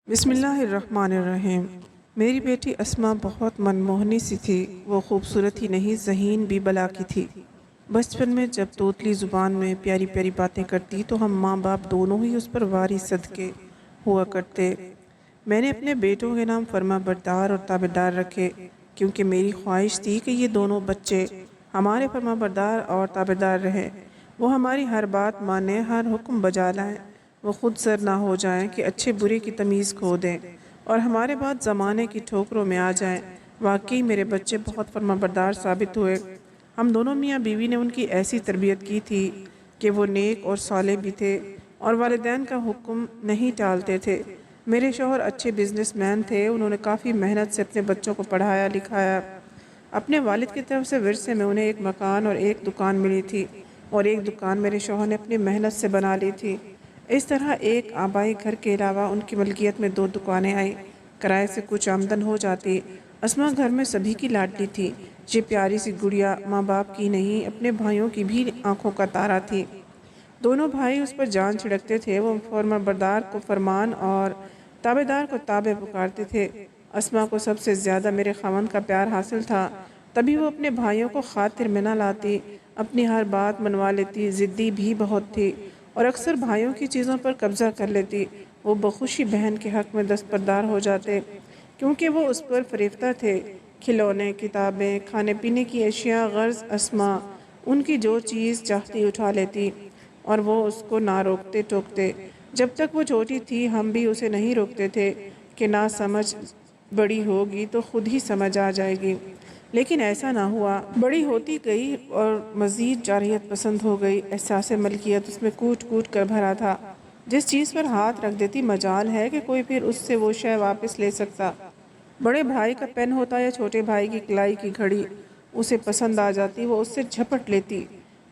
بسم اللہ الرحمن الرحیم۔ میری بیٹی اسما بہت منموہنی سی تھی۔ وہ خوبصورت ہی نہیں، ذہین بھی بلا کی تھی۔ بچپن میں جب توتلی زبان میں پیاری پیاری باتیں کرتی تو ہم ماں باپ دونوں ہی اس پر واری صدقے ہوا کرتے۔ میں نے اپنے بیٹوں کے نام فرما بردار اور تابعدار رکھے، کیونکہ میری خواہش تھی کہ یہ دونوں بچے ہمارے فرما بردار اور تابعدار رہیں۔ وہ ہماری ہر بات مانیں، ہر حکم بجا لائیں۔ وہ خود سر نہ ہو جائیں کہ اچھے برے کی تمیز کھو دیں اور ہمارے بعد زمانے کی ٹھوکروں میں آ جائیں۔ واقعی میرے بچے بہت فرما بردار ثابت ہوئے۔ ہم دونوں میاں بیوی نے ان کی ایسی تربیت کی تھی کہ وہ نیک اور صالح بھی تھے اور والدین کا حکم نہیں ٹالتے تھے۔ میرے شوہر اچھے بزنس مین تھے۔ انہوں نے کافی محنت سے اپنے بچوں کو پڑھایا لکھایا۔ اپنے والد کی طرف سے ورثے میں انہیں ایک مکان اور ایک دکان ملی تھی، اور ایک دکان میرے شوہر نے اپنی محنت سے بنا لی تھی۔ اس طرح ایک آبائی گھر کے علاوہ ان کی ملکیت میں 2 دکانیں آئیں۔ کرائے سے کچھ آمدن ہو جاتی۔ اسما گھر میں سبھی کی لاڈلی تھی۔ یہ پیاری سی گڑیا ماں باپ کی نہیں، اپنے بھائیوں کی بھی آنکھوں کا تارا تھی۔ دونوں بھائی اس پر جان چھڑکتے تھے۔ وہ فرما بردار کو فرمان اور تابعدار کو تابع پکارتے تھے۔ اسما کو سب سے زیادہ میرے خاوند کا پیار حاصل تھا، تبھی وہ اپنے بھائیوں کو خاطر میں نہ لاتی، اپنی ہر بات منوا لیتی۔ ضدی بھی بہت تھی اور اکثر بھائیوں کی چیزوں پر قبضہ کر لیتی۔ وہ بخوشی بہن کے حق میں دستبردار ہو جاتے، کیونکہ وہ اس پر فریفتہ تھے۔ کھلونے، کتابیں، کھانے پینے کی اشیاء، غرض اسما ان کی جو چیز چاہتی اٹھا لیتی اور وہ اس کو نہ روکتے ٹوکتے۔ جب تک وہ چھوٹی تھی ہم بھی اسے نہیں روکتے تھے کہ نہ سمجھ، بڑی ہوگی تو خود ہی سمجھ آ جائے گی، لیکن ایسا نہ ہوا۔ بڑی ہوتی گئی اور مزید جارحیت پسند ہو گئی۔ احساس ملکیت اس میں کوٹ کوٹ کر بھرا تھا۔ جس چیز پر ہاتھ رکھ دیتی مجال ہے کہ کوئی پھر اس سے وہ شے واپس لے سکتا۔ بڑے بھائی کا پین ہوتا یا چھوٹے بھائی کی کلائی کی گھڑی اسے پسند آ جاتی، وہ اس سے جھپٹ لیتی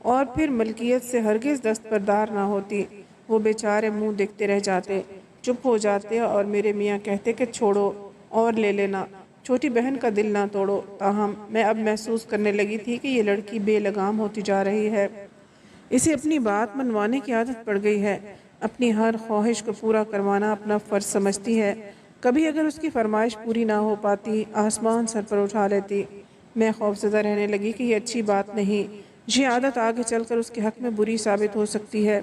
اور پھر ملکیت سے ہرگز دستبردار نہ ہوتی۔ وہ بیچارے منہ دیکھتے رہ جاتے، چپ ہو جاتے اور میرے میاں کہتے کہ چھوڑو اور لے لینا، چھوٹی بہن کا دل نہ توڑو۔ تاہم میں اب محسوس کرنے لگی تھی کہ یہ لڑکی بے لگام ہوتی جا رہی ہے۔ اسے اپنی بات منوانے کی عادت پڑ گئی ہے۔ اپنی ہر خواہش کو پورا کروانا اپنا فرض سمجھتی ہے۔ کبھی اگر اس کی فرمائش پوری نہ ہو پاتی آسمان سر پر اٹھا لیتی۔ میں خوفزدہ رہنے لگی کہ یہ اچھی بات نہیں، یہ عادت آگے چل کر اس کے حق میں بری ثابت ہو سکتی ہے۔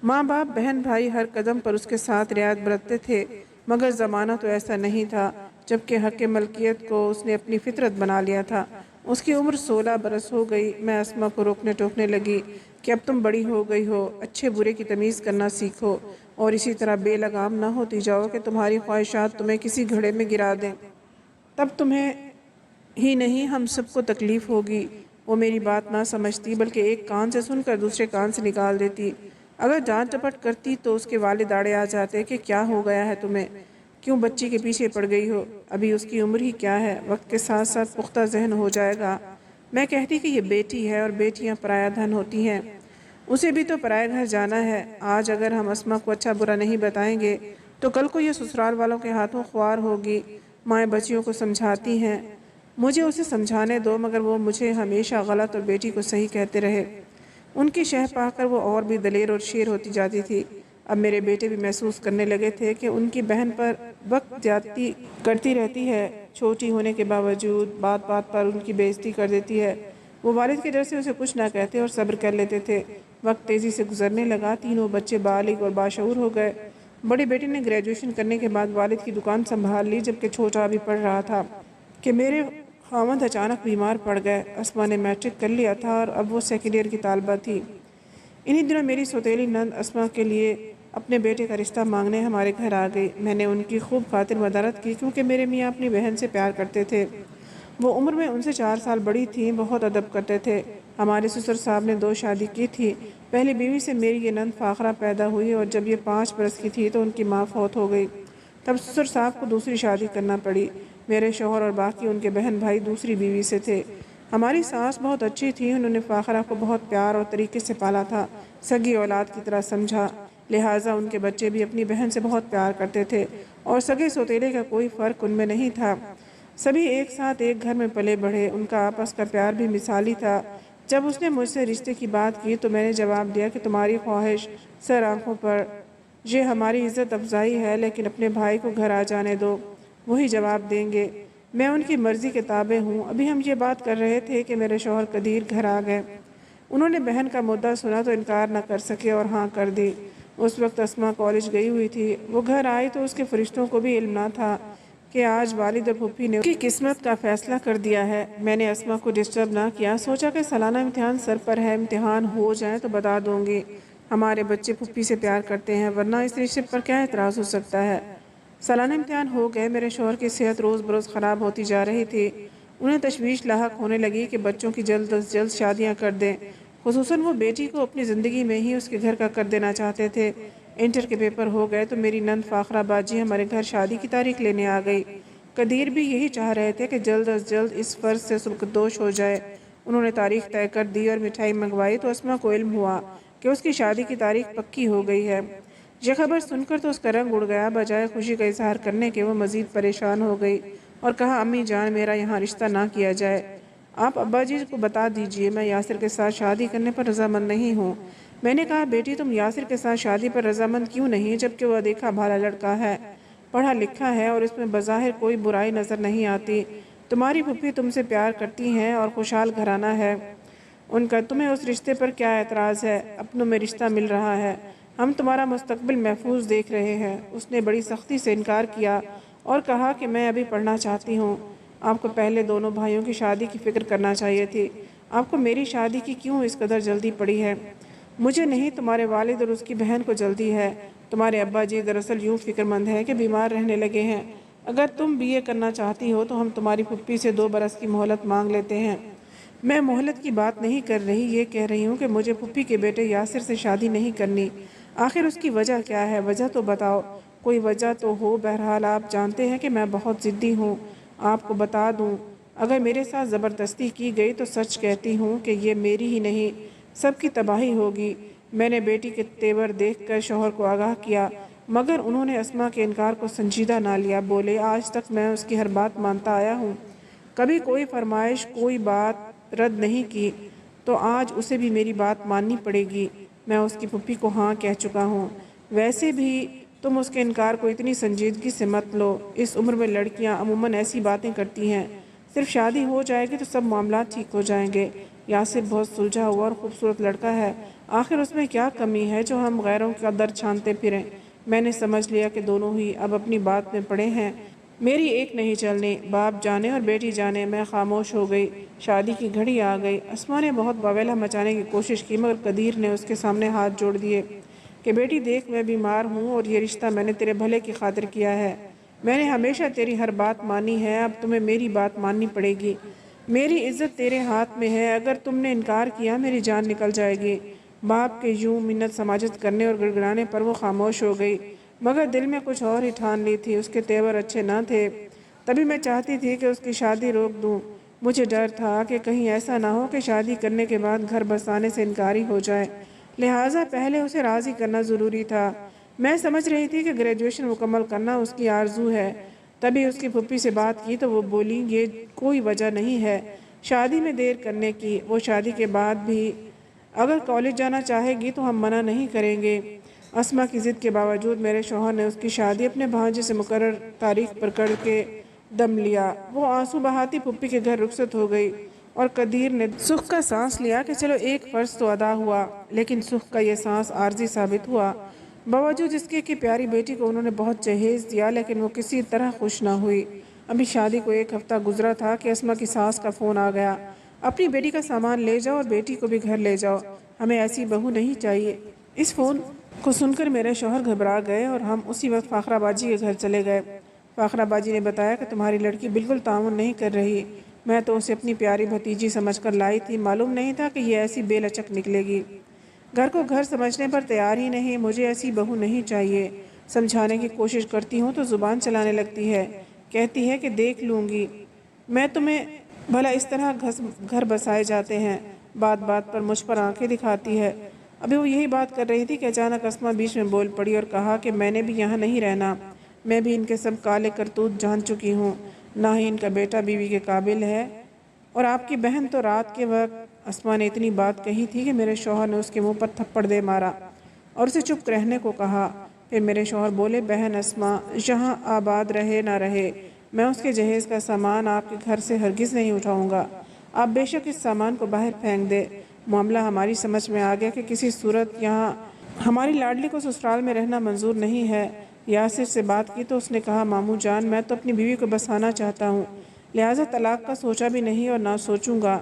ماں باپ بہن بھائی ہر قدم پر اس کے ساتھ رعایت برتتے تھے، مگر زمانہ تو ایسا نہیں تھا، جبکہ حق ملکیت کو اس نے اپنی فطرت بنا لیا تھا۔ اس کی عمر 16 برس ہو گئی۔ میں اسما کو روکنے ٹوکنے لگی کہ اب تم بڑی ہو گئی ہو، اچھے برے کی تمیز کرنا سیکھو اور اسی طرح بے لگام نہ ہوتی جاؤ کہ تمہاری خواہشات تمہیں کسی گھڑے میں گرا دیں، تب تمہیں ہی نہیں ہم سب کو تکلیف ہوگی۔ وہ میری بات نہ سمجھتی، بلکہ ایک کان سے سن کر دوسرے کان سے نکال دیتی۔ اگر ڈانٹ ٹپٹ کرتی تو اس کے والد آڑے آ جاتے کہ کیا ہو گیا ہے تمہیں، کیوں بچی کے پیچھے پڑ گئی ہو، ابھی اس کی عمر ہی کیا ہے، وقت کے ساتھ ساتھ پختہ ذہن ہو جائے گا۔ میں کہتی کہ یہ بیٹی ہے اور بیٹیاں پرایا دھن ہوتی ہیں، اسے بھی تو پرائے گھر جانا ہے۔ آج اگر ہم اسما کو اچھا برا نہیں بتائیں گے تو کل کو یہ سسرال والوں کے ہاتھوں خوار ہوگی۔ مائیں بچیوں کو سمجھاتی ہیں، مجھے اسے سمجھانے دو، مگر وہ مجھے ہمیشہ غلط اور بیٹی کو صحیح کہتے رہے۔ ان کی شہ پا کر وہ اور بھی دلیر اور شیر ہوتی جاتی تھی۔ اب میرے بیٹے بھی محسوس کرنے لگے تھے کہ ان کی بہن پر وقت زیادتی کرتی رہتی ہے، چھوٹی ہونے کے باوجود بات بات پر ان کی بے عزتی کر دیتی ہے۔ وہ والد کے ڈر سے اسے کچھ نہ کہتے اور صبر کر لیتے تھے۔ وقت تیزی سے گزرنے لگا، تینوں بچے بالغ اور باشعور ہو گئے۔ بڑے بیٹے نے گریجویشن کرنے کے بعد والد کی دکان سنبھال لی، جبکہ چھوٹا ابھی پڑھ رہا تھا کہ میرے خاوند اچانک بیمار پڑ گئے۔ اسما نے میٹرک کر لیا تھا اور اب وہ سیکنڈ ایئر کی طالبہ تھی۔ انہی دنوں میری سوتیلی نند اسما کے لیے اپنے بیٹے کا رشتہ مانگنے ہمارے گھر آ گئی۔ میں نے ان کی خوب خاطر مدارت کی، کیونکہ میرے میاں اپنی بہن سے پیار کرتے تھے۔ وہ عمر میں ان سے 4 سال بڑی تھیں، بہت ادب کرتے تھے۔ ہمارے سسر صاحب نے 2 شادی کی تھی۔ پہلی بیوی سے میری یہ نند فاخرہ پیدا ہوئی اور جب یہ 5 برس کی تھی تو ان کی ماں فوت ہو گئی۔ تب سسر صاحب کو دوسری شادی کرنا پڑی۔ میرے شوہر اور باقی ان کے بہن بھائی دوسری بیوی سے تھے۔ ہماری ساس بہت اچھی تھی، انہوں نے فاخرہ کو بہت پیار اور طریقے سے پالا تھا، سگی اولاد کی طرح سمجھا، لہٰذا ان کے بچے بھی اپنی بہن سے بہت پیار کرتے تھے اور سگے سوتیلے کا کوئی فرق ان میں نہیں تھا۔ سبھی ایک ساتھ ایک گھر میں پلے بڑھے، ان کا آپس کا پیار بھی مثالی تھا۔ جب اس نے مجھ سے رشتے کی بات کی تو میں نے جواب دیا کہ تمہاری خواہش سر آنکھوں پر یہ ہماری عزت افزائی ہے، لیکن اپنے بھائی کو گھر آ جانے دو، وہی جواب دیں گے۔ میں ان کی مرضی کے تابع ہوں۔ ابھی ہم یہ بات کر رہے تھے کہ میرے شوہر قدیر گھر آ گئے۔ انہوں نے بہن کا مدعا سنا تو انکار نہ کر سکے اور ہاں کر دی۔ اس وقت اسما کالج گئی ہوئی تھی۔ وہ گھر آئی تو اس کے فرشتوں کو بھی علم نہ تھا کہ آج والد اور پھپھی نے اس کی قسمت کا فیصلہ کر دیا ہے۔ میں نے اسما کو ڈسٹرب نہ کیا، سوچا کہ سالانہ امتحان سر پر ہے، امتحان ہو جائیں تو بتا دوں گی۔ ہمارے بچے پھپھی سے پیار کرتے ہیں، ورنہ اس رشتے پر کیا اعتراض ہو سکتا ہے۔ سالانہ امتحان ہو گئے۔ میرے شوہر کی صحت روز بروز خراب ہوتی جا رہی تھی۔ انہیں تشویش لاحق ہونے لگی کہ بچوں کی جلد از جلد شادیاں کر دیں، خصوصاً وہ بیٹی کو اپنی زندگی میں ہی اس کے گھر کا کر دینا چاہتے تھے۔ انٹر کے پیپر ہو گئے تو میری نند فاخرہ باجی ہمارے گھر شادی کی تاریخ لینے آ گئی۔ قدیر بھی یہی چاہ رہے تھے کہ جلد از جلد اس فرض سے سبکدوش ہو جائے۔ انہوں نے تاریخ طے کر دی اور مٹھائی منگوائی تو اسما کو علم ہوا کہ اس کی شادی کی تاریخ پکی ہو گئی ہے۔ یہ خبر سن کر تو اس کا رنگ اڑ گیا، بجائے خوشی کا اظہار کرنے کے وہ مزید پریشان ہو گئی اور کہا امی جان میرا یہاں رشتہ نہ کیا جائے، آپ ابا جی کو بتا دیجئے میں یاسر کے ساتھ شادی کرنے پر رضامند نہیں ہوں۔ میں نے کہا بیٹی تم یاسر کے ساتھ شادی پر رضامند کیوں نہیں، جبکہ وہ دیکھا بھالا لڑکا ہے، پڑھا لکھا ہے اور اس میں بظاہر کوئی برائی نظر نہیں آتی۔ تمہاری پھپھی تم سے پیار کرتی ہیں اور خوشحال گھرانہ ہے ان کا، تمہیں اس رشتے پر کیا اعتراض ہے؟ اپنوں میں رشتہ مل رہا ہے، ہم تمہارا مستقبل محفوظ دیکھ رہے ہیں۔ اس نے بڑی سختی سے انکار کیا اور کہا کہ میں ابھی پڑھنا چاہتی ہوں، آپ کو پہلے دونوں بھائیوں کی شادی کی فکر کرنا چاہیے تھی، آپ کو میری شادی کی کیوں اس قدر جلدی پڑی ہے؟ مجھے نہیں، تمہارے والد اور اس کی بہن کو جلدی ہے۔ تمہارے ابا جی دراصل یوں فکر مند ہیں کہ بیمار رہنے لگے ہیں، اگر تم BA کرنا چاہتی ہو تو ہم تمہاری پھپھی سے 2 برس کی مہلت مانگ لیتے ہیں۔ میں مہلت کی بات نہیں کر رہی، یہ کہہ رہی ہوں کہ مجھے پھپھی کے بیٹے یاسر سے شادی نہیں کرنی۔ آخر اس کی وجہ کیا ہے؟ وجہ تو بتاؤ، کوئی وجہ تو ہو۔ بہرحال آپ جانتے ہیں کہ میں بہت ضدی ہوں، آپ کو بتا دوں اگر میرے ساتھ زبردستی کی گئی تو سچ کہتی ہوں کہ یہ میری ہی نہیں سب کی تباہی ہوگی۔ میں نے بیٹی کے تیور دیکھ کر شوہر کو آگاہ کیا، مگر انہوں نے اسما کے انکار کو سنجیدہ نہ لیا۔ بولے آج تک میں اس کی ہر بات مانتا آیا ہوں، کبھی کوئی فرمائش کوئی بات رد نہیں کی، تو آج اسے بھی میری بات ماننی پڑے گی۔ میں اس کی پھپھی کو ہاں کہہ چکا ہوں۔ ویسے بھی تم اس کے انکار کو اتنی سنجیدگی سے مت لو، اس عمر میں لڑکیاں عموماً ایسی باتیں کرتی ہیں، صرف شادی ہو جائے گی تو سب معاملات ٹھیک ہو جائیں گے۔ یاسر بہت سلجھا ہوا اور خوبصورت لڑکا ہے، آخر اس میں کیا کمی ہے جو ہم غیروں کا در چھانتے پھریں؟ میں نے سمجھ لیا کہ دونوں ہی اب اپنی بات میں پڑے ہیں، میری ایک نہیں چلنی، باپ جانے اور بیٹی جانے۔ میں خاموش ہو گئی۔ شادی کی گھڑی آ گئی۔ اسما نے بہت واویلا مچانے کی کوشش کی، مگر قدیر نے اس کے سامنے ہاتھ جوڑ دیے کہ بیٹی دیکھ میں بیمار ہوں اور یہ رشتہ میں نے تیرے بھلے کی خاطر کیا ہے، میں نے ہمیشہ تیری ہر بات مانی ہے، اب تمہیں میری بات ماننی پڑے گی۔ میری عزت تیرے ہاتھ میں ہے، اگر تم نے انکار کیا میری جان نکل جائے گی۔ باپ کے یوں منت سماجت کرنے اور گڑگڑانے پر وہ خاموش ہو گئی، مگر دل میں کچھ اور ہی ٹھان لی تھی۔ اس کے تیور اچھے نہ تھے، تبھی میں چاہتی تھی کہ اس کی شادی روک دوں۔ مجھے ڈر تھا کہ کہیں ایسا نہ ہو کہ شادی کرنے کے بعد گھر بسانے سے انکاری ہو جائے، لہٰذا پہلے اسے راضی کرنا ضروری تھا۔ میں سمجھ رہی تھی کہ گریجویشن مکمل کرنا اس کی آرزو ہے، تبھی اس کی پھپھی سے بات کی تو وہ بولی یہ کوئی وجہ نہیں ہے شادی میں دیر کرنے کی، وہ شادی کے بعد بھی اگر کالج جانا چاہے گی تو ہم منع نہیں کریں گے۔ اسما کی ضد کے باوجود میرے شوہر نے اس کی شادی اپنے بھانجے سے مقرر تاریخ پر کر کے دم لیا۔ وہ آنسو بہاتی پھپھی کے گھر رخصت ہو گئی اور قدیر نے سکھ کا سانس لیا کہ چلو ایک فرض تو ادا ہوا، لیکن سکھ کا یہ سانس عارضی ثابت ہوا۔ باوجود اس کے کہ پیاری بیٹی کو انہوں نے بہت جہیز دیا، لیکن وہ کسی طرح خوش نہ ہوئی۔ ابھی شادی کو 1 ہفتہ گزرا تھا کہ اسما کی ساس کا فون آ گیا، اپنی بیٹی کا سامان لے جاؤ اور بیٹی کو بھی گھر لے جاؤ، ہمیں ایسی بہو نہیں چاہیے۔ اس فون کو سن کر میرے شوہر گھبرا گئے اور ہم اسی وقت فاخرہ باجی کے گھر چلے گئے۔ فاخرہ باجی نے بتایا کہ تمہاری لڑکی بالکل تعاون نہیں کر رہی، میں تو اسے اپنی پیاری بھتیجی سمجھ کر لائی تھی، معلوم نہیں تھا کہ یہ ایسی بے لچک نکلے گی، گھر کو گھر سمجھنے پر تیار ہی نہیں۔ مجھے ایسی بہو نہیں چاہیے، سمجھانے کی کوشش کرتی ہوں تو زبان چلانے لگتی ہے، کہتی ہے کہ دیکھ لوں گی میں تمہیں، بھلا اس طرح گھر بسائے جاتے ہیں؟ بات بات پر مجھ پر آنکھیں دکھاتی ہے۔ ابھی وہ یہی بات کر رہی تھی کہ اچانک اسما بیچ میں بول پڑی اور کہا کہ میں نے بھی یہاں نہیں رہنا، میں بھی ان کے سب کالے کرتوت جان چکی ہوں، نہ ہی ان کا بیٹا بیوی کے قابل ہے، اور آپ کی بہن تو رات کے وقت۔ اسما نے اتنی بات کہی تھی کہ میرے شوہر نے اس کے منہ پر تھپڑ دے مارا اور اسے چپ رہنے کو کہا۔ پھر میرے شوہر بولے، بہن اسما یہاں آباد رہے نہ رہے، میں اس کے جہیز کا سامان آپ کے گھر سے ہرگز نہیں اٹھاؤں گا، آپ بے شک اس سامان کو باہر پھینک دے۔ معاملہ ہماری سمجھ میں آ گیا کہ کسی صورت یہاں ہماری لاڈلی کو سسرال میں رہنا منظور نہیں ہے۔ یاسر سے بات کی تو اس نے کہا، ماموں جان میں تو اپنی بیوی کو بسانا چاہتا ہوں، لہٰذا طلاق کا سوچا بھی نہیں اور نہ سوچوں گا۔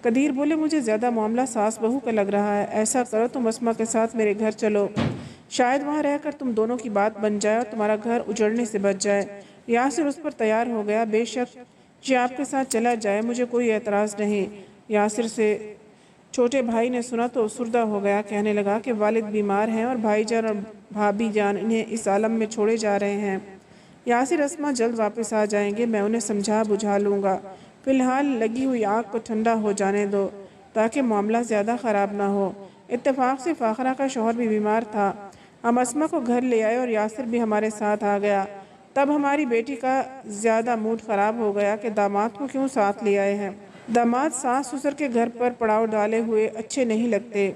قدیر بولے، مجھے زیادہ معاملہ ساس بہو کا لگ رہا ہے، ایسا کرو تم اسما کے ساتھ میرے گھر چلو، شاید وہاں رہ کر تم دونوں کی بات بن جائے اور تمہارا گھر اجڑنے سے بچ جائے۔ یاسر اس پر تیار ہو گیا، بے شک یہ آپ کے ساتھ چلا جائے، مجھے کوئی اعتراض نہیں۔ یاسر سے چھوٹے بھائی نے سنا تو افسردہ ہو گیا، کہنے لگا کہ والد بیمار ہیں اور بھائی جان اور بھابھی جان انہیں اس عالم میں چھوڑے جا رہے ہیں۔ یاسر اسما جلد واپس آ جائیں گے، میں انہیں سمجھا بجھا لوں گا، فی الحال لگی ہوئی آگ کو ٹھنڈا ہو جانے دو تاکہ معاملہ زیادہ خراب نہ ہو۔ اتفاق سے فاخرہ کا شوہر بھی بیمار تھا، ہم اسما کو گھر لے آئے اور یاسر بھی ہمارے ساتھ آ گیا۔ تب ہماری بیٹی کا زیادہ موڈ خراب ہو گیا کہ داماد کو کیوں ساتھ لے آئے ہیں، داماد ساس سسر کے گھر پر پڑاؤ ڈالے ہوئے اچھے نہیں لگتے۔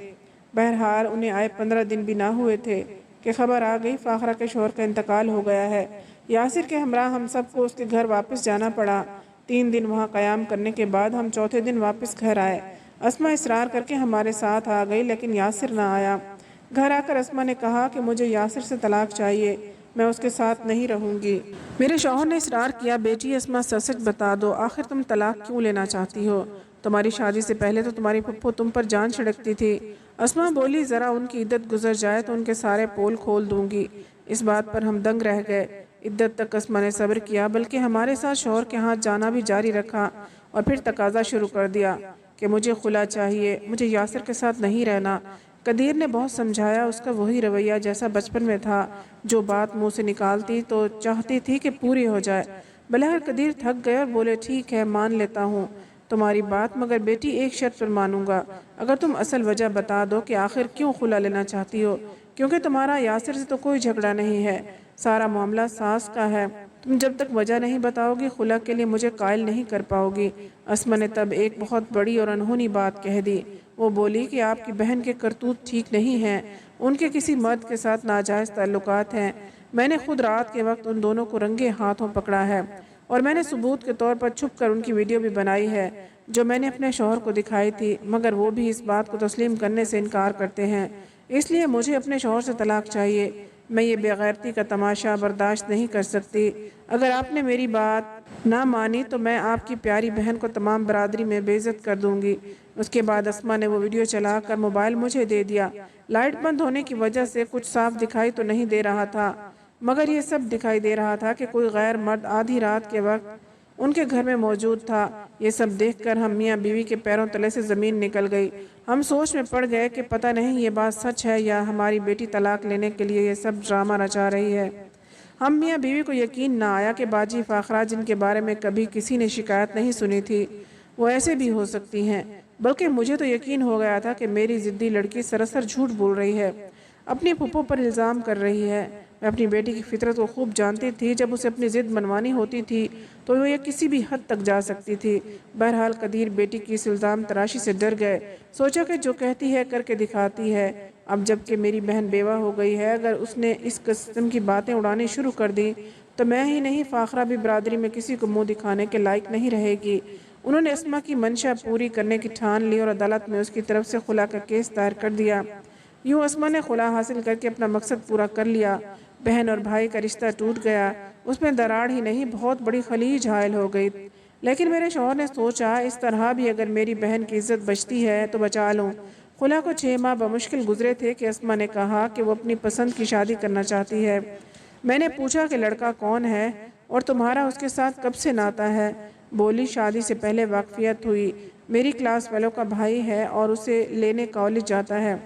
بہرحال انہیں آئے 15 دن بھی نہ ہوئے تھے کہ خبر آ گئی فاخرہ کے شوہر کا انتقال ہو گیا ہے۔ یاسر کے ہمراہ ہم سب کو اس کے گھر واپس جانا پڑا۔ 3 دن وہاں قیام کرنے کے بعد ہم چوتھے دن واپس گھر آئے۔ اسما اصرار کر کے ہمارے ساتھ آ گئی لیکن یاسر نہ آیا۔ گھر آ کر اسما نے کہا کہ مجھے یاسر سے طلاق چاہیے، میں اس کے ساتھ نہیں رہوں گی۔ میرے شوہر نے اصرار کیا، بیٹی اسما سچ سچ بتا دو، آخر تم طلاق کیوں لینا چاہتی ہو؟ تمہاری شادی سے پہلے تو تمہاری پھپھو تم پر جان چھڑکتی تھی۔ اسما بولی، ذرا ان کی عدت گزر جائے تو ان کے سارے پول کھول دوں گی۔ اس بات پر ہم دنگ رہ گئے۔ عدت تک اسما نے صبر کیا، بلکہ ہمارے ساتھ شوہر کے ہاتھ جانا بھی جاری رکھا اور پھر تقاضا شروع کر دیا کہ مجھے خلا چاہیے، مجھے یاسر کے ساتھ نہیں رہنا۔ قدیر نے بہت سمجھایا، اس کا وہی رویہ جیسا بچپن میں تھا، جو بات منہ سے نکالتی تو چاہتی تھی کہ پوری ہو جائے۔ بلکہ قدیر تھک گئے اور بولے، ٹھیک ہے مان لیتا ہوں تمہاری بات، مگر بیٹی ایک شرط پر مانوں گا، اگر تم اصل وجہ بتا دو کہ آخر کیوں خلا لینا چاہتی ہو، کیونکہ تمہارا یاسر سے تو کوئی جھگڑا نہیں ہے، سارا معاملہ ساس کا ہے، تم جب تک وجہ نہیں بتاؤ گی خلا کے لیے مجھے قائل نہیں کر پاؤ گی۔ اسما نے تب ایک بہت بڑی اور انہونی بات کہہ دی۔ وہ بولی کہ آپ کی بہن کے کرتوت ٹھیک نہیں ہیں، ان کے کسی مرد کے ساتھ ناجائز تعلقات ہیں، میں نے خود رات کے وقت ان دونوں کو رنگے ہاتھوں پکڑا ہے اور میں نے ثبوت کے طور پر چھپ کر ان کی ویڈیو بھی بنائی ہے جو میں نے اپنے شوہر کو دکھائی تھی، مگر وہ بھی اس بات کو تسلیم کرنے سے انکار کرتے ہیں، اس لیے مجھے اپنے شوہر سے طلاق چاہیے، میں یہ بے غیرتی کا تماشا برداشت نہیں کر سکتی، اگر آپ نے میری بات نہ مانی تو میں آپ کی پیاری بہن کو تمام برادری میں بے عزت کر دوں گی۔ اس کے بعد اسما نے وہ ویڈیو چلا کر موبائل مجھے دے دیا۔ لائٹ بند ہونے کی وجہ سے کچھ صاف دکھائی تو نہیں دے رہا تھا، مگر یہ سب دکھائی دے رہا تھا کہ کوئی غیر مرد آدھی رات کے وقت ان کے گھر میں موجود تھا۔ یہ سب دیکھ کر ہم میاں بیوی کے پیروں تلے سے زمین نکل گئی، ہم سوچ میں پڑ گئے کہ پتہ نہیں یہ بات سچ ہے یا ہماری بیٹی طلاق لینے کے لیے یہ سب ڈرامہ رچا رہی ہے۔ ہم میاں بیوی کو یقین نہ آیا کہ باجی فاخرہ جن کے بارے میں کبھی کسی نے شکایت نہیں سنی تھی وہ ایسے بھی ہو سکتی ہیں، بلکہ مجھے تو یقین ہو گیا تھا کہ میری ضدی لڑکی سراسر جھوٹ بول رہی ہے، اپنی پھپھو پر الزام کر رہی ہے۔ میں اپنی بیٹی کی فطرت کو خوب جانتی تھی، جب اسے اپنی ضد منوانی ہوتی تھی تو وہ یہ کسی بھی حد تک جا سکتی تھی۔ بہرحال قدیر بیٹی کی اس الزام تراشی سے ڈر گئے، سوچا کہ جو کہتی ہے کر کے دکھاتی ہے، اب جب کہ میری بہن بیوہ ہو گئی ہے، اگر اس نے اس قسم کی باتیں اڑانی شروع کر دی تو میں ہی نہیں فاخرہ بھی برادری میں کسی کو منہ دکھانے کے لائق نہیں رہے گی۔ انہوں نے اسما کی منشا پوری کرنے کی ٹھان لی اور عدالت میں اس کی طرف سے خلا کا کیس دائر کر دیا۔ یوں اسما نے خلا حاصل کر کے اپنا مقصد پورا کر لیا، بہن اور بھائی کا رشتہ ٹوٹ گیا، اس میں دراڑ ہی نہیں بہت بڑی خلیج حائل ہو گئی۔ لیکن میرے شوہر نے سوچا اس طرح بھی اگر میری بہن کی عزت بچتی ہے تو بچا لوں۔ خلا کو 6 ماہ بمشکل گزرے تھے کہ اسما نے کہا کہ وہ اپنی پسند کی شادی کرنا چاہتی ہے۔ میں نے پوچھا کہ لڑکا کون ہے اور تمہارا اس کے ساتھ کب سے ناتا ہے؟ بولی، شادی سے پہلے واقفیت ہوئی، میری کلاس فیلو کا بھائی ہے اور اسے لینے کالج جاتا ہے،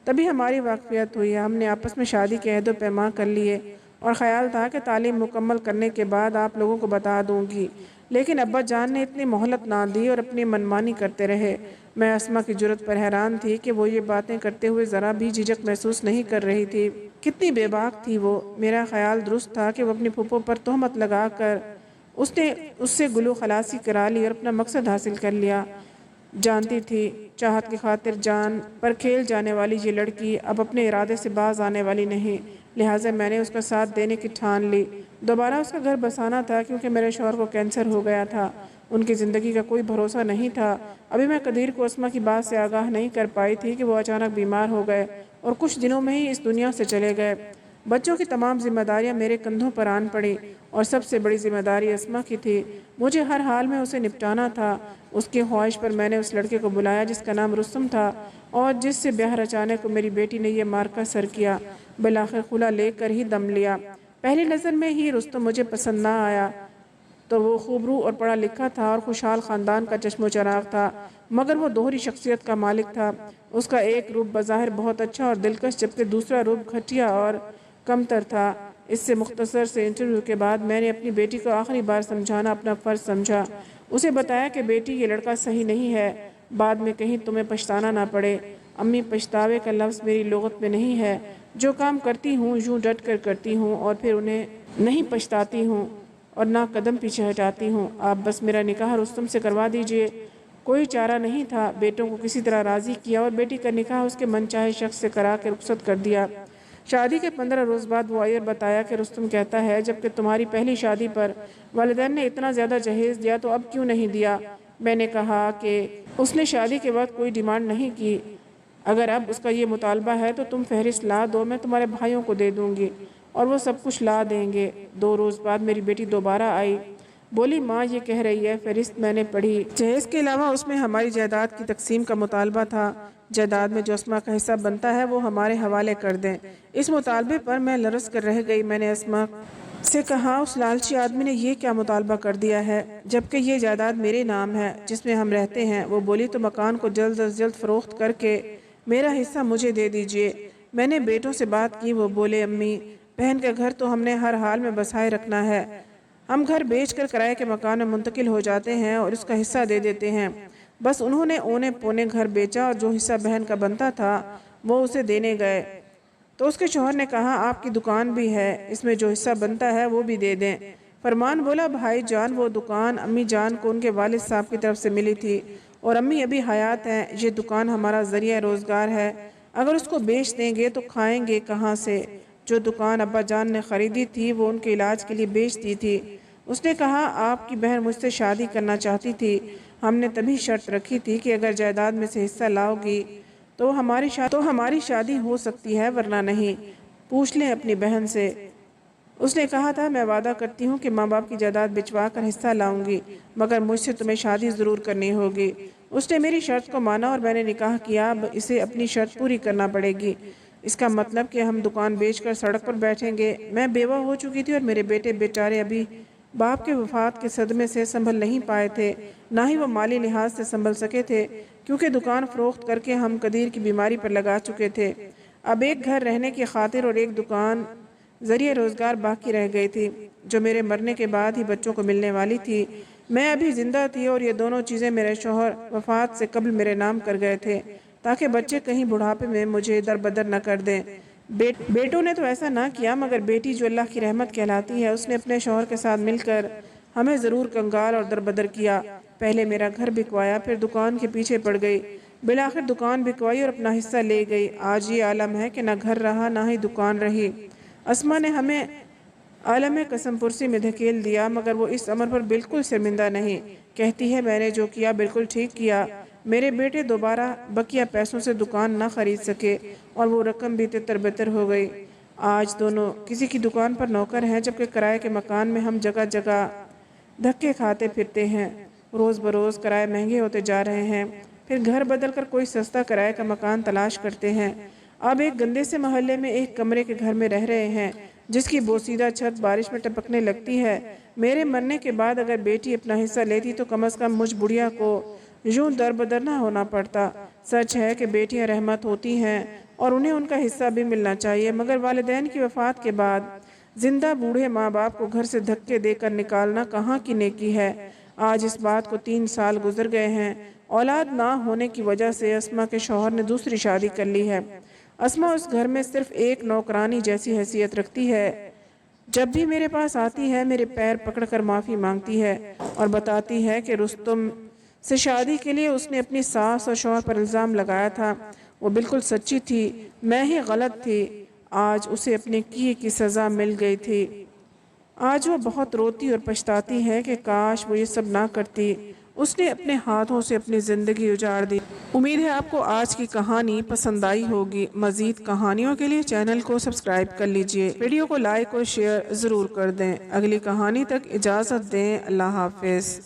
تبھی ہماری واقفیت ہوئی، ہم نے آپس میں شادی کے عہد و پیمان کر لیے اور خیال تھا کہ تعلیم مکمل کرنے کے بعد آپ لوگوں کو بتا دوں گی، لیکن ابا جان نے اتنی مہلت نہ دی اور اپنی منمانی کرتے رہے۔ میں اسما کی جرأت پر حیران تھی کہ وہ یہ باتیں کرتے ہوئے ذرا بھی جھجک محسوس نہیں کر رہی تھی، کتنی بے باک تھی وہ۔ میرا خیال درست تھا کہ وہ اپنی پھپھو پر تہمت لگا کر اس نے اس سے گلو خلاصی کرا لی اور اپنا مقصد حاصل کر لیا۔ جانتی تھی چاہت کی خاطر جان پر کھیل جانے والی یہ لڑکی اب اپنے ارادے سے باز آنے والی نہیں۔ لہٰذا میں نے اس کا ساتھ دینے کی ٹھان لی۔ دوبارہ اس کا گھر بسانا تھا کیونکہ میرے شوہر کو کینسر ہو گیا تھا، ان کی زندگی کا کوئی بھروسہ نہیں تھا۔ ابھی میں قدیر کو اسما کی بات سے آگاہ نہیں کر پائی تھی کہ وہ اچانک بیمار ہو گئے اور کچھ دنوں میں ہی اس دنیا سے چلے گئے۔ بچوں کی تمام ذمہ داریاں میرے کندھوں پر آن پڑی اور سب سے بڑی ذمہ داری اسما کی تھی۔ مجھے ہر حال میں اسے نپٹانا تھا۔ اس کی خواہش پر میں نے اس لڑکے کو بلایا جس کا نام رستم تھا اور جس سے بیاہ رچانے کو میری بیٹی نے یہ مارکا سر کیا۔ بالآخر خلا لے کر ہی دم لیا۔ پہلی نظر میں ہی رستم مجھے پسند نہ آیا تو وہ خوب رو اور پڑھا لکھا تھا اور خوشحال خاندان کا چشم و چراغ تھا، مگر وہ دوہری شخصیت کا مالک تھا۔ اس کا ایک روپ بظاہر بہت اچھا اور دلکش جبکہ دوسرا روپ گھٹیا اور کمتر تھا۔ اس سے مختصر سے انٹرویو کے بعد میں نے اپنی بیٹی کو آخری بار سمجھانا اپنا فرض سمجھا۔ اسے بتایا کہ بیٹی یہ لڑکا صحیح نہیں ہے، بعد میں کہیں تمہیں پچھتانا نہ پڑے۔ امی پچھتاوے کا لفظ میری لغت میں نہیں ہے۔ جو کام کرتی ہوں یوں ڈٹ کر کرتی ہوں اور پھر انہیں نہیں پچھتاتی ہوں اور نہ قدم پیچھے ہٹاتی ہوں۔ آپ بس میرا نکاح رستم سے کروا دیجئے۔ کوئی چارہ نہیں تھا، بیٹوں کو کسی طرح راضی کیا اور بیٹی کا نکاح اس کے من چاہے شخص سے کرا کے رخصت کر دیا۔ شادی کے 15 روز بعد وہ آئی اور بتایا کہ رستم کہتا ہے جبکہ تمہاری پہلی شادی پر والدین نے اتنا زیادہ جہیز دیا تو اب کیوں نہیں دیا؟ میں نے کہا کہ اس نے شادی کے وقت کوئی ڈیمانڈ نہیں کی۔ اگر اب اس کا یہ مطالبہ ہے تو تم فہرست لا دو، میں تمہارے بھائیوں کو دے دوں گی اور وہ سب کچھ لا دیں گے۔ 2 روز بعد میری بیٹی دوبارہ آئی، بولی ماں یہ کہہ رہی ہے۔ فہرست میں نے پڑھی۔ جہیز کے علاوہ اس میں ہماری جائیداد کی تقسیم کا مطالبہ تھا۔ جائیداد میں جو اسما کا حصہ بنتا ہے وہ ہمارے حوالے کر دیں۔ اس مطالبے پر میں لرز کر رہ گئی۔ میں نے اسما سے کہا اس لالچی آدمی نے یہ کیا مطالبہ کر دیا ہے جبکہ یہ جائیداد میرے نام ہے جس میں ہم رہتے ہیں؟ وہ بولی تو مکان کو جلد از جلد فروخت کر کے میرا حصہ مجھے دے دیجئے۔ میں نے بیٹوں سے بات کی۔ وہ بولے امی بہن کا گھر تو ہم نے ہر حال میں بسائے رکھنا ہے، ہم گھر بیچ کر کرائے کے مکان میں منتقل ہو جاتے ہیں اور اس کا حصہ دے دیتے ہیں۔ بس انہوں نے اونے پونے گھر بیچا اور جو حصہ بہن کا بنتا تھا وہ اسے دینے گئے تو اس کے شوہر نے کہا آپ کی دکان بھی ہے، اس میں جو حصہ بنتا ہے وہ بھی دے دیں۔ فرمان بولا بھائی جان وہ دکان امی جان کو ان کے والد صاحب کی طرف سے ملی تھی اور امی ابھی حیات ہیں۔ یہ دکان ہمارا ذریعہ روزگار ہے، اگر اس کو بیچ دیں گے تو کھائیں گے کہاں سے؟ جو دکان ابا جان نے خریدی تھی وہ ان کے علاج کے لیے بیچ دی تھی۔ اس نے کہا آپ کی بہن مجھ سے شادی کرنا چاہتی تھی، ہم نے تبھی شرط رکھی تھی کہ اگر جائیداد میں سے حصہ لاؤ گی تو ہماری شادی ہو سکتی ہے ورنہ نہیں، پوچھ لیں اپنی بہن سے۔ اس نے کہا تھا میں وعدہ کرتی ہوں کہ ماں باپ کی جائیداد بچوا کر حصہ لاؤں گی مگر مجھ سے تمہیں شادی ضرور کرنی ہوگی۔ اس نے میری شرط کو مانا اور میں نے نکاح کیا۔ اب اسے اپنی شرط پوری کرنا پڑے گی۔ اس کا مطلب کہ ہم دکان بیچ کر سڑک پر بیٹھیں گے۔ میں بیوہ ہو چکی تھی اور میرے بیٹے بیچارے ابھی باپ کے وفات کے صدمے سے سنبھل نہیں پائے تھے، نہ ہی وہ مالی لحاظ سے سنبھل سکے تھے کیونکہ دکان فروخت کر کے ہم قدیر کی بیماری پر لگا چکے تھے۔ اب ایک گھر رہنے کی خاطر اور ایک دکان ذریعہ روزگار باقی رہ گئی تھی جو میرے مرنے کے بعد ہی بچوں کو ملنے والی تھی۔ میں ابھی زندہ تھی اور یہ دونوں چیزیں میرے شوہر وفات سے قبل میرے نام کر گئے تھے تاکہ بچے کہیں بڑھاپے میں مجھے در بدر نہ کر دیں۔ بیٹوں نے تو ایسا نہ کیا مگر بیٹی جو اللہ کی رحمت کہلاتی ہے اس نے اپنے شوہر کے ساتھ مل کر ہمیں ضرور کنگال اور در بدر کیا۔ پہلے میرا گھر بکوایا پھر دکان کے پیچھے پڑ گئی، بالآخر دکان بکوائی اور اپنا حصہ لے گئی۔ آج یہ عالم ہے کہ نہ گھر رہا نہ ہی دکان رہی۔ اسما نے ہمیں عالم قسم پرسی میں دھکیل دیا مگر وہ اس امر پر بالکل شرمندہ نہیں، کہتی ہے میں نے جو کیا بالکل ٹھیک کیا۔ میرے بیٹے دوبارہ بقیہ پیسوں سے دکان نہ خرید سکے اور وہ رقم بھی تتر بتر ہو گئی۔ آج دونوں کسی کی دکان پر نوکر ہیں جبکہ کرائے کے مکان میں ہم جگہ جگہ دھکے کھاتے پھرتے ہیں۔ روز بروز کرائے مہنگے ہوتے جا رہے ہیں، پھر گھر بدل کر کوئی سستا کرائے کا مکان تلاش کرتے ہیں۔ اب ایک گندے سے محلے میں ایک کمرے کے گھر میں رہ رہے ہیں جس کی بوسیدہ چھت بارش میں ٹپکنے لگتی ہے۔ میرے مرنے کے بعد اگر بیٹی اپنا حصہ لیتی تو کم از کم مجھ بڑھیا کو یوں در بدر نہ ہونا پڑتا۔ سچ ہے کہ بیٹیاں رحمت ہوتی ہیں اور انہیں ان کا حصہ بھی ملنا چاہیے مگر والدین کی وفات کے بعد زندہ بوڑھے ماں باپ کو گھر سے دھکے دے کر نکالنا کہاں کی نیکی ہے۔ آج اس بات کو 3 سال گزر گئے ہیں۔ اولاد نہ ہونے کی وجہ سے اسما کے شوہر نے دوسری شادی کر لی ہے۔ اسما اس گھر میں صرف ایک نوکرانی جیسی حیثیت رکھتی ہے۔ جب بھی میرے پاس آتی ہے میرے پیر پکڑ کر معافی مانگتی ہے اور بتاتی ہے کہ رستم سے شادی کے لیے اس نے اپنی ساس اور شوہر پر الزام لگایا تھا، وہ بالکل سچی تھی، میں ہی غلط تھی۔ آج اسے اپنے کیے کی سزا مل گئی تھی۔ آج وہ بہت روتی اور پچھتاتی ہے کہ کاش وہ یہ سب نہ کرتی۔ اس نے اپنے ہاتھوں سے اپنی زندگی اجاڑ دی۔ امید ہے آپ کو آج کی کہانی پسند آئی ہوگی۔ مزید کہانیوں کے لیے چینل کو سبسکرائب کر لیجئے۔ ویڈیو کو لائک اور شیئر ضرور کر دیں۔ اگلی کہانی تک اجازت دیں۔ اللہ حافظ۔